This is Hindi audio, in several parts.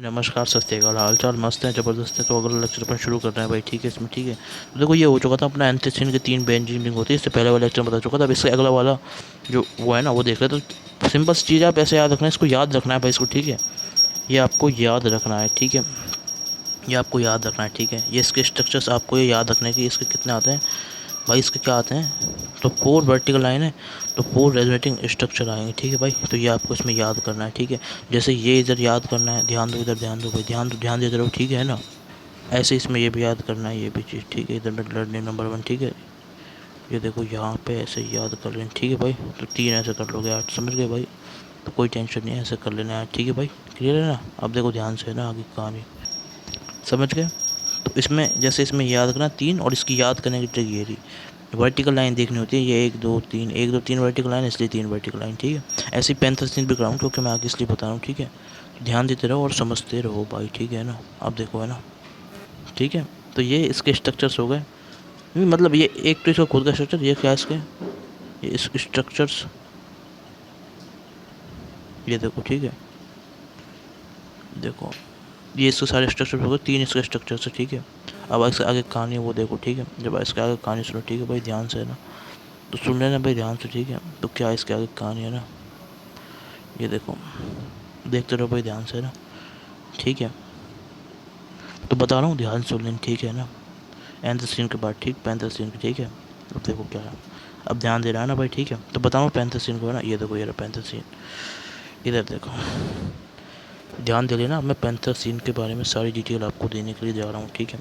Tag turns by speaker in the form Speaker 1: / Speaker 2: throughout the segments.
Speaker 1: नमस्कार, सत श्री अकाल। हाल चाल मस्त है, ज़बरदस्त है। तो अगला लेक्चर अपन शुरू कर रहे हैं भाई, ठीक है। इसमें ठीक है, तो देखो ये हो चुका था अपना एंथ्रेसीन के 3 बेंजीन होती है। इससे पहले वाला लेक्चर बता चुका था। अब इससे अगला वाला जो वो है ना, वो देख रहे। तो सिंपल सी चीज़ आप ऐसे याद रखना है, इसको याद रखना है भाई, इसको ठीक है। ये आपको याद रखना है, ठीक है। ये आपको याद रखना है, ठीक है। ये इसके स्ट्रक्चर्स आपको ये याद रखने कि इसके कितने आते हैं भाई। इसके क्या आते हैं, तो 4 वर्टिकल लाइन है, तो 4 रेजोनेटिंग स्ट्रक्चर आएंगे, ठीक है भाई। तो ये आपको इसमें याद करना है, ठीक है। जैसे ये इधर याद करना है, ध्यान दो इधर, ध्यान दो भाई, ध्यान दो, ध्यान देते रहो, ठीक है ना। ऐसे इसमें ये भी याद करना है, ये भी चीज़, ठीक है। इधर में लर्निंग नंबर 1, ठीक है। ये देखो यहाँ पे ऐसे याद कर लेना, ठीक है भाई। तो 3 ऐसे कर लोगे 8, समझ गए भाई। तो कोई टेंशन नहीं है, ऐसे कर लेना है, ठीक है भाई। क्लियर है ना। अब देखो ध्यान से ना, आगे कहानी समझ गए। तो इसमें जैसे इसमें याद करना 3, और इसकी याद करने की ट्रिक ये रही, वर्टिकल लाइन देखनी होती है। ये 1 2 3, 1 2 3 वर्टिकल लाइन, इसलिए 3 वर्टिकल लाइन, ठीक है। ऐसे ही पेंथेसिन भी कराऊँ, क्योंकि मैं आगे इसलिए बता रहा हूँ, ठीक है। ध्यान देते रहो और समझते रहो भाई, ठीक है ना। अब देखो है ना, ठीक है। तो ये इसके स्ट्रक्चर्स हो गए। मतलब ये एक तो इसका खुद का स्ट्रक्चर, ये क्या इसके, ये इस स्ट्रक्चर्स, ये देखो, ठीक है। देखो ये इसके सारे स्ट्रक्चर हो गए, 3 इसके स्ट्रक्चर्स है, ठीक है। अब इसके आगे कहानी वो देखो, ठीक है। जब इसके आगे कहानी सुनो, ठीक है भाई, ध्यान से है ना। तो सुन लेना भाई ध्यान से, ठीक है। तो क्या इसके आगे कहानी है ना, ये देखो, देखते रहो भाई ध्यान से ना, ठीक है। तो बता रहा हूँ, ध्यान से सुन लेना, ठीक है ना। एंथ्रेसीन के बाद ठीक पेंथेसिन की, ठीक है। अब देखो क्या है, अब ध्यान दे रहा है ना भाई, ठीक है। तो बताऊँ पेंथेसिन को है ना, ये देखो ये रहा पेंथेसिन, इधर देखो, ध्यान दे लेना। मैं पेंथेसिन के बारे में सारी डिटेल आपको देने के लिए जा रहा हूँ, ठीक है।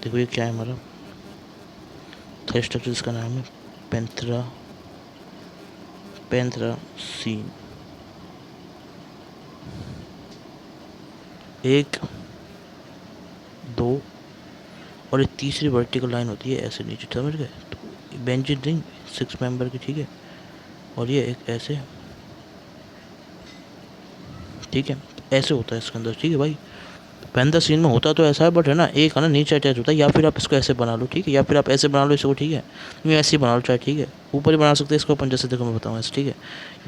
Speaker 1: देखो ये क्या है हमारा थर्ड स्ट्रक्चर, इसका नाम है पेंथ्रासीन। 1 2, और एक तीसरी वर्टिकल लाइन होती है ऐसे नीचे, समझ गए। तो बेंजीन रिंग 6 मेंबर की, ठीक है। और ये एक ऐसे, ठीक है। ऐसे होता है इसके अंदर, ठीक है भाई। पेंथेसिन में होता तो ऐसा है, बट है ना, एक है ना नीचे अटैच होता है, या फिर आप इसको ऐसे बना लो, ठीक है। या फिर आप ऐसे बना लो इसको, ठीक है। मैं ऐसे ही बना लो चाहे, ठीक है। ऊपर ही बना सकते हैं इसको अपन, जैसे देखो मैं बताऊँ ऐसे, ठीक है।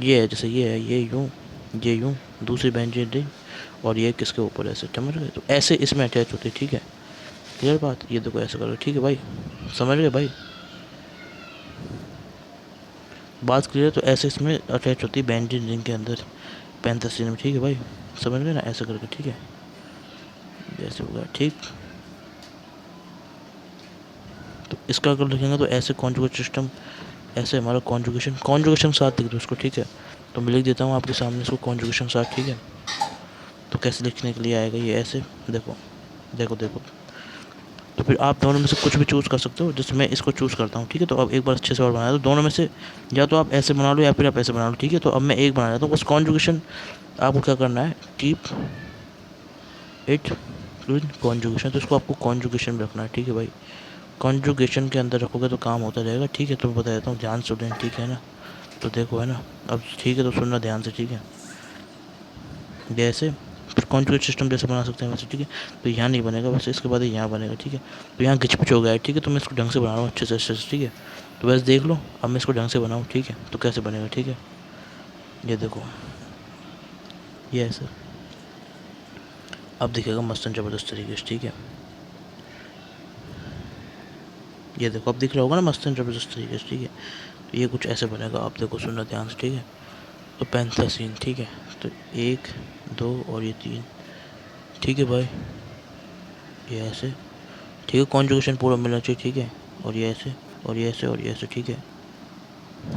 Speaker 1: ये है, जैसे ये है, ये यूँ, ये यूँ, दूसरी बेंजीन रिंग, और ये किसके ऊपर ऐसे, समझ गए। तो ऐसे इसमें अटैच होती है, ठीक है। क्लियर बात। ये देखो ऐसे करो, ठीक है भाई, समझ गए भाई, बात क्लियर। तो ऐसे इसमें अटैच होती है बेंजीन रिंग के अंदर पेंथेसिन में, ठीक है भाई, समझ गए ना, ऐसे करके, ठीक है। जैसे हो गया, ठीक। तो इसका अगर लिखेंगे तो ऐसे कॉन्जुगेट सिस्टम, ऐसे हमारा कॉन्जुगेशन साथ लिख दो उसको, ठीक है। तो मैं लिख देता हूँ आपके सामने इसको कॉन्जुगेशन साथ, ठीक है। तो कैसे लिखने के लिए आएगा ये ऐसे, देखो देखो देखो। तो फिर आप दोनों में से कुछ भी चूज़ कर सकते हो, जैसे मैं इसको चूज़ करता हूँ, ठीक है। तो अब एक बार अच्छे से और बनाया, तो दोनों में से या तो आप ऐसे बना लो या फिर आप ऐसे बना लो, ठीक है। तो अब मैं एक बना लेता हूँ। बस कॉन्जुगेशन आपको क्या करना है, कीप इट इन कॉन्जुगेशन। तो इसको आपको कॉन्जुगेशन में रखना है, ठीक है भाई। कॉन्जुगेशन के अंदर रखोगे तो काम होता रहेगा, ठीक है। तो मैं बता देता हूँ, ध्यान से सुनें, ठीक है ना। तो देखो है ना, अब ठीक है, तो सुनना ध्यान से, ठीक है। जैसे फिर कॉन्जुगेट सिस्टम जैसे बना सकते हैं वैसे, ठीक है। तो यहाँ नहीं बनेगा, वैसे इसके बाद यहाँ बनेगा, ठीक है। तो यहाँ घिच पिच हो गया है, ठीक है। तो मैं इसको ढंग से बना रहा हूँ अच्छे से, ठीक है। तो बस देख लो, अब मैं इसको ढंग से बनाऊँ, ठीक है। तो कैसे बनेगा, ठीक है। ये देखो, ये ऐसे अब दिखेगा मस्त ज़बरदस्त तरीके से, ठीक है। ये देखो अब दिख रहा होगा ना मस्त ज़बरदस्त तरीके से, ठीक है। तो ये कुछ ऐसे बनेगा, आप देखो, सुनना ध्यान से, ठीक है। तो पेंथेसिन, ठीक है। तो 1 2 और ये 3, ठीक है भाई, ये ऐसे, ठीक है। कॉन्जुगेशन पूरा मिलना चाहिए, ठीक है। और ये ऐसे और ये ऐसे और ये ऐसे, ठीक है,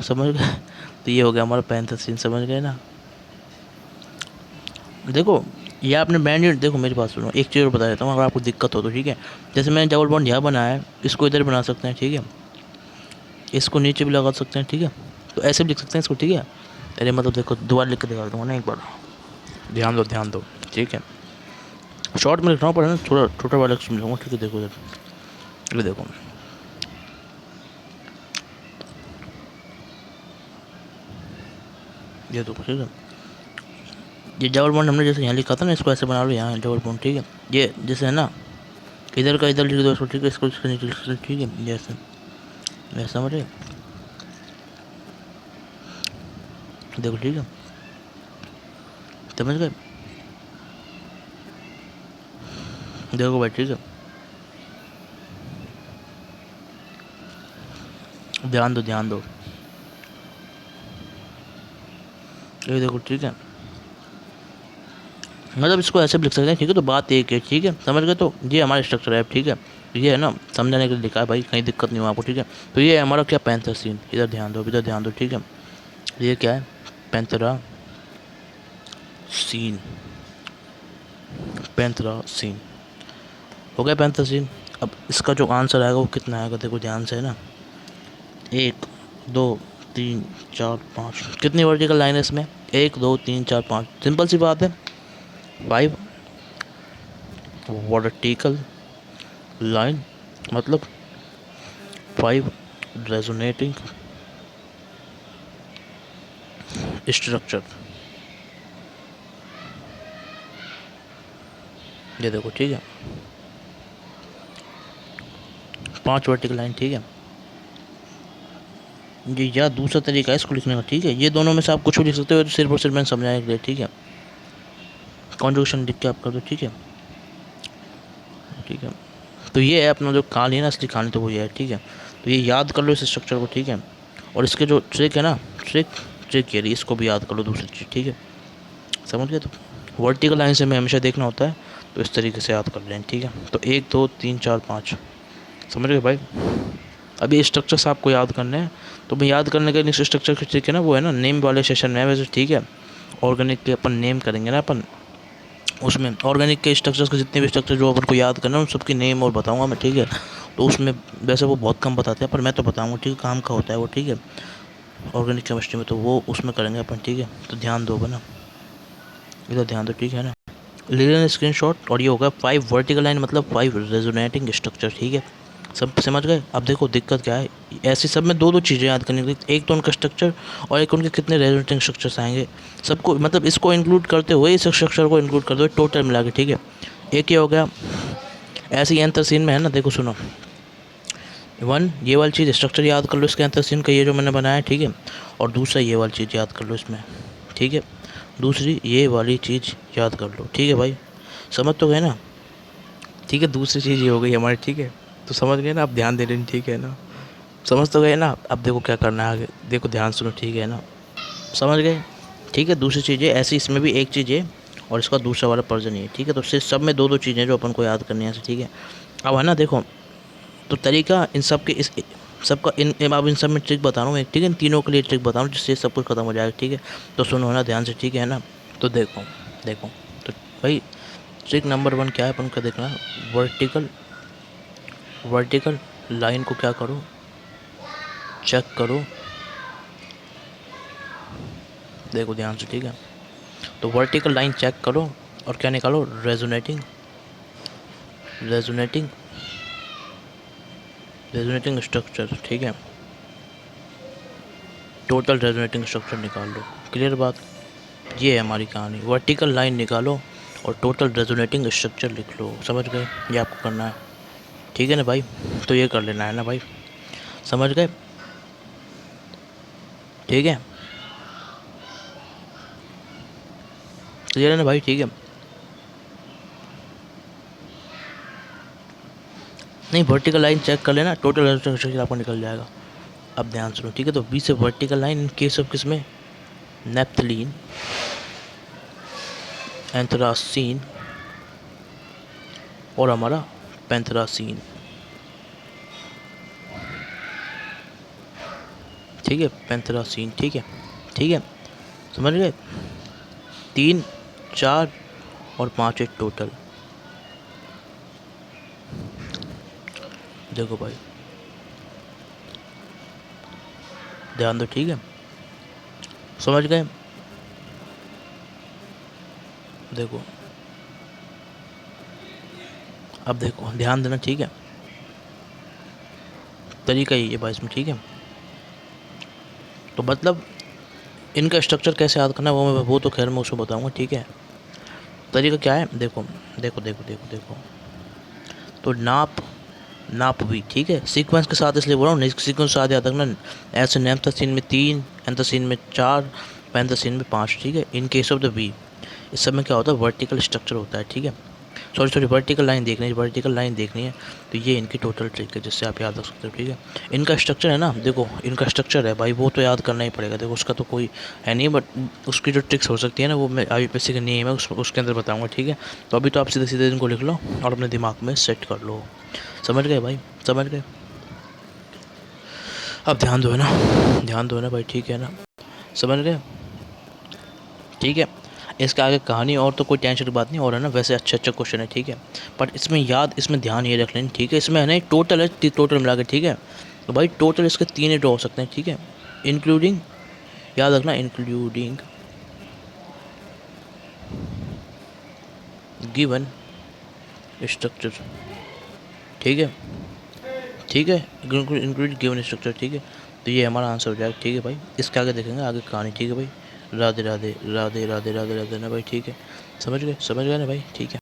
Speaker 1: समझ गए। तो ये हो गया हमारा पेंथेसिन, समझ गए ना। देखो ये आपने बैंड, देखो मेरी बात सुनो, एक चीज़ और बता देता हूँ, अगर आपको दिक्कत हो तो, ठीक है। जैसे मैंने डबल बॉन्ड यहाँ बनाया है, इसको इधर बना सकते हैं, ठीक है। इसको नीचे भी लगा सकते हैं, ठीक है। तो ऐसे भी लिख सकते हैं इसको, ठीक है। अरे मतलब देखो, दोबारा लिख के दिखा दूँगा ना एक बार, ध्यान दो ध्यान दो, ठीक है। शॉर्ट में लिख रहा हूँ, पर ना थोड़ा छोटा वाला समझाऊँगा, ठीक है। देखो इधर, ये देखो, ये देखो, ठीक है। ये डबल बॉन्ड हमने जैसे यहाँ लिखा था ना, इसको ऐसे बना लो, यहाँ डबल बॉन्ड, ठीक है। ये जैसे है ना, इधर का इधर लिख दो इसको, ठीक है। इसको इसके नीचे लिख दो, ठीक है, जैसे वैसा, समझे। देखो ठीक है, समझ गए। देखो भाई ठीक है, ध्यान दो ध्यान दो, ये देखो ठीक है, मतलब इसको ऐसे भी लिख सकते हैं ठीक है। तो बात एक है ठीक है, समझ गए। तो ये हमारा स्ट्रक्चर है ठीक है, ये है ना, समझाने के लिए लिखा है भाई, कहीं दिक्कत नहीं हो आपको ठीक है। तो ये है हमारा क्या, पैंथर सीन, इधर ध्यान दो, इधर ध्यान दो ठीक है। ये क्या है, पैंथरा सीन, पैंथरा सीन हो गया, पैंथर सीन। अब इसका जो आंसर आएगा वो कितना आएगा, देखो ध्यान से है ना, 1 2 3 4 5, कितनी वर्टिकल लाइन है इसमें, 1 2 3 4 5, सिंपल सी बात है, 5 वर्टिकल लाइन, मतलब 5 रेजोनेटिंग स्ट्रक्चर। ये देखो ठीक है, 5 वर्टिकल लाइन ठीक है। ये या दूसरा तरीका है इसको लिखने का ठीक है, ये दोनों में से आप कुछ भी लिख सकते हो, तो सिर्फ और सिर्फ मैंने समझाने के लिए ठीक है, कॉन्जुगेशन लिख के आप कर दो ठीक है, ठीक है। तो ये है अपना जो कहानी है ना, असली कहानी तो वो ये है ठीक है। तो ये याद कर लो इस स्ट्रक्चर को ठीक है, और इसके जो ट्रिक है ना, ट्रिक ये रही, इसको भी याद कर लो दूसरी चीज़ ठीक है, समझ गए। तो वर्टिकल लाइन से हमें हमेशा देखना होता है, तो इस तरीके से याद कर लें ठीक है। तो 1 2 3 4 5, समझ गए भाई। अभी स्ट्रक्चर्स आपको याद करने हैं, तो मैं याद करने के नेक्स्ट स्ट्रक्चर की ट्रिक है ना, वो है ना नेम वाले सेशन में है वैसे ठीक है। ऑर्गेनिक के अपन नेम करेंगे ना अपन, उसमें ऑर्गेनिक के स्ट्रक्चर्स के जितने भी स्ट्रक्चर जो अपन को याद करना है, उन सबकी नेम और बताऊंगा मैं ठीक है। तो उसमें वैसे वो बहुत कम बताते हैं, पर मैं तो बताऊंगा ठीक है, काम का होता है वो ठीक है, ऑर्गेनिक केमिस्ट्री में, तो वो उसमें करेंगे अपन ठीक है। तो ध्यान दो ना, इधर ध्यान दो ठीक है ना, ले लेना स्क्रीनशॉट। और ये होगा 5 वर्टिकल लाइन, मतलब 5 रेजोनेटिंग स्ट्रक्चर ठीक है, सब समझ गए। अब देखो दिक्कत क्या है, ऐसे सब में दो चीज़ें याद करनी थी, एक तो उनका स्ट्रक्चर और एक उनके कितने रेजोनेटिंग स्ट्रक्चर्स आएंगे, सबको मतलब इसको इंक्लूड करते हुए, इस स्ट्रक्चर को इंक्लूड करते हुए टोटल मिला के ठीक है। एक ये हो गया, ऐसे ही एंथ्रासीन में है ना, देखो सुनो, 1 ये वाली चीज़ स्ट्रक्चर याद कर लो इसके एंथ्रासीन का, ये जो मैंने बनाया है ठीक है। और दूसरा ये वाली चीज़ याद कर लो इसमें ठीक है, दूसरी ये वाली चीज़ याद कर लो ठीक है भाई, समझ तो गए ना ठीक है। दूसरी चीज़ ये हो गई हमारी ठीक है, तो समझ गए ना, आप ध्यान दे रहे ठीक है ना, समझ तो गए ना। अब देखो क्या करना है आगे, देखो ध्यान सुनो ठीक है ना, समझ गए ठीक है। दूसरी चीज़ है ऐसी, इसमें भी एक चीज़ है और इसका दूसरा वाला वर्जन ये ठीक है। तो सिर्फ सब में दो चीज़ें जो अपन को याद करनी है ठीक है। अब है ना देखो, तो तरीका इन सब के, इस सबका इन अब इन सब में ट्रिक बता रहा हूँ एक ठीक है, इन तीनों के लिए ट्रिक बता रहा हूँ जिससे सब कुछ खत्म हो जाएगा ठीक है। तो सुनो ना ध्यान से ठीक है ना, तो देखो देखो, तो भाई ट्रिक नंबर 1 क्या है अपन का देखना, वर्टिकल लाइन को क्या करो, चेक करो, देखो ध्यान से ठीक है। तो वर्टिकल लाइन चेक करो और क्या निकालो, रेजोनेटिंग स्ट्रक्चर ठीक है, टोटल रेजोनेटिंग स्ट्रक्चर निकाल लो। क्लियर बात, ये है हमारी कहानी, वर्टिकल लाइन निकालो और टोटल रेजोनेटिंग स्ट्रक्चर लिख लो, समझ गए, ये आपको करना है ठीक है ना भाई। तो ये कर लेना है ना भाई, समझ गए ठीक है, क्लियर है ना भाई ठीक है। नहीं, वर्टिकल लाइन चेक कर लेना, टोटल रेजोनेटिंग स्ट्रक्चर आपको निकल जाएगा। अब ध्यान सुनो ठीक है, तो बी से vertical line in case of किसमें, नेप्थलीन, एंथ्रासीन और हमारा पैंथरासीन ठीक है, पैंथरासीन ठीक है, ठीक है समझ गए, 3 4 और 5 है टोटल। देखो भाई ध्यान दो ठीक है, समझ गए, देखो अब देखो ध्यान देना ठीक है, तरीका ही है भाई इसमें ठीक है। तो मतलब इनका स्ट्रक्चर कैसे याद करना है वो तो खैर मैं उसको बताऊंगा ठीक है। तरीका क्या है, देखो देखो देखो देखो देखो, तो नाप भी ठीक है, सीक्वेंस के साथ इसलिए बोल रहा हूँ, सीक्वेंस के साथ याद रखना, ऐसे नेप्थलीन में 3, एंथ्रासीन में 4, पैंथरासीन में 5 ठीक है। In case of the V, इस सब में क्या होता है, वर्टिकल स्ट्रक्चर होता है ठीक है। सॉरी वर्टिकल लाइन देखनी है, वर्टिकल लाइन देखनी है। तो ये इनकी टोटल ट्रिक है जिससे आप याद रख सकते हो, ठीक है। इनका स्ट्रक्चर है ना, देखो इनका स्ट्रक्चर है भाई, वो तो याद करना ही पड़ेगा। देखो उसका तो कोई है नहीं, बट उसकी जो ट्रिक्स हो सकती है ना, वो मैं IBPSC का नेम है उसके अंदर बताऊँगा, ठीक है। तो अभी तो आप सीधे सीधे इनको लिख लो और अपने दिमाग में सेट कर लो। समझ गए भाई, समझ गए। अब ध्यान दो है ना, ध्यान दो है ना भाई, ठीक है ना, समझ गए, ठीक है। इसका आगे कहानी और तो कोई टेंशन की बात नहीं, और है ना वैसे अच्छे अच्छे क्वेश्चन है, ठीक है। बट इसमें याद, इसमें ध्यान ये रख लेना, ठीक है। इसमें है ना टोटल है, टोटल मिला के, ठीक है। तो भाई टोटल इसके 3 ही ड्रॉ हो सकते हैं, ठीक है। इंक्लूडिंग, याद रखना, इंक्लूडिंग गिवन स्ट्रक्चर, ठीक है, ठीक है। इंक्लूड गिवन स्ट्रक्चर, ठीक है। तो ये हमारा आंसर हो जाएगा, ठीक है भाई। इसके आगे देखेंगे आगे कहानी, ठीक है भाई। राधे राधे राधे राधे राधे राधे ना भाई, ठीक है। समझ गए, समझ गए ना भाई, ठीक है।